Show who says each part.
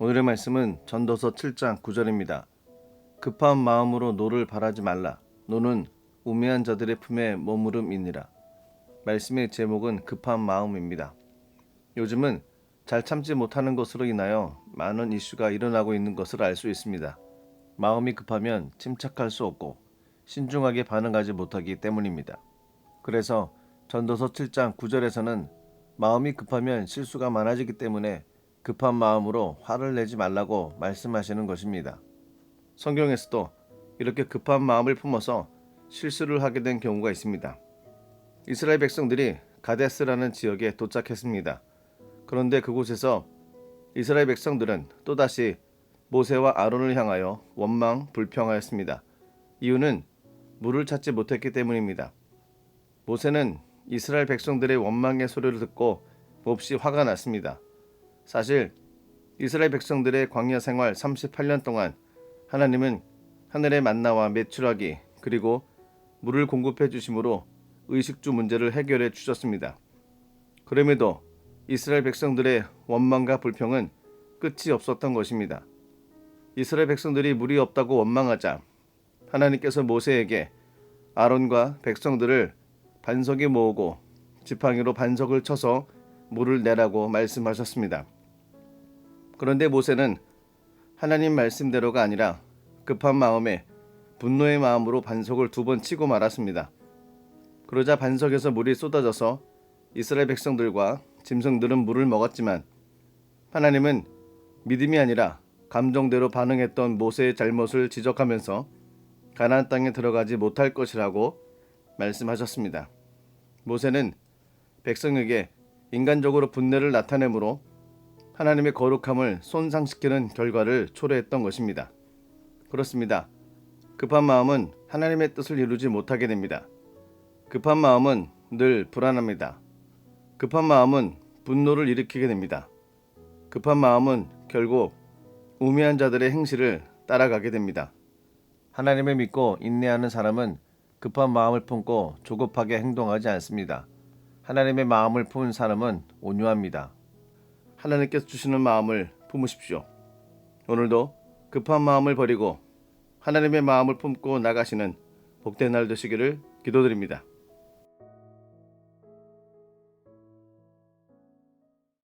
Speaker 1: 오늘의 말씀은 전도서 7장 9절입니다. 급한 마음으로 노를 바라지 말라. 노는 우매한 자들의 품에 머무름이니라. 말씀의 제목은 급한 마음입니다. 요즘은 잘 참지 못하는 것으로 인하여 많은 이슈가 일어나고 있는 것을 알 수 있습니다. 마음이 급하면 침착할 수 없고 신중하게 반응하지 못하기 때문입니다. 그래서 전도서 7장 9절에서는 마음이 급하면 실수가 많아지기 때문에 급한 마음으로 화를 내지 말라고 말씀하시는 것입니다. 성경에서도 이렇게 급한 마음을 품어서 실수를 하게 된 경우가 있습니다. 이스라엘 백성들이 가데스라는 지역에 도착했습니다. 그런데 그곳에서 이스라엘 백성들은 또다시 모세와 아론을 향하여 원망 불평하였습니다. 이유는 물을 찾지 못했기 때문입니다. 모세는 이스라엘 백성들의 원망의 소리를 듣고 몹시 화가 났습니다. 사실 이스라엘 백성들의 광야 생활 38년 동안 하나님은 하늘의 만나와 메추라기 그리고 물을 공급해 주심으로 의식주 문제를 해결해 주셨습니다. 그럼에도 이스라엘 백성들의 원망과 불평은 끝이 없었던 것입니다. 이스라엘 백성들이 물이 없다고 원망하자 하나님께서 모세에게 아론과 백성들을 반석에 모으고 지팡이로 반석을 쳐서 물을 내라고 말씀하셨습니다. 그런데 모세는 하나님 말씀대로가 아니라 급한 마음에 분노의 마음으로 반석을 2번 치고 말았습니다. 그러자 반석에서 물이 쏟아져서 이스라엘 백성들과 짐승들은 물을 먹었지만 하나님은 믿음이 아니라 감정대로 반응했던 모세의 잘못을 지적하면서 가나안 땅에 들어가지 못할 것이라고 말씀하셨습니다. 모세는 백성에게 인간적으로 분노를 나타내므로 하나님의 거룩함을 손상시키는 결과를 초래했던 것입니다. 그렇습니다. 급한 마음은 하나님의 뜻을 이루지 못하게 됩니다. 급한 마음은 늘 불안합니다. 급한 마음은 분노를 일으키게 됩니다. 급한 마음은 결국 우매한 자들의 행실을 따라가게 됩니다. 하나님을 믿고 인내하는 사람은 급한 마음을 품고 조급하게 행동하지 않습니다. 하나님의 마음을 품은 사람은 온유합니다. 하나님께서 주시는 마음을 품으십시오. 오늘도 급한 마음을 버리고 하나님의 마음을 품고 나가시는 복된 날 되시기를 기도드립니다.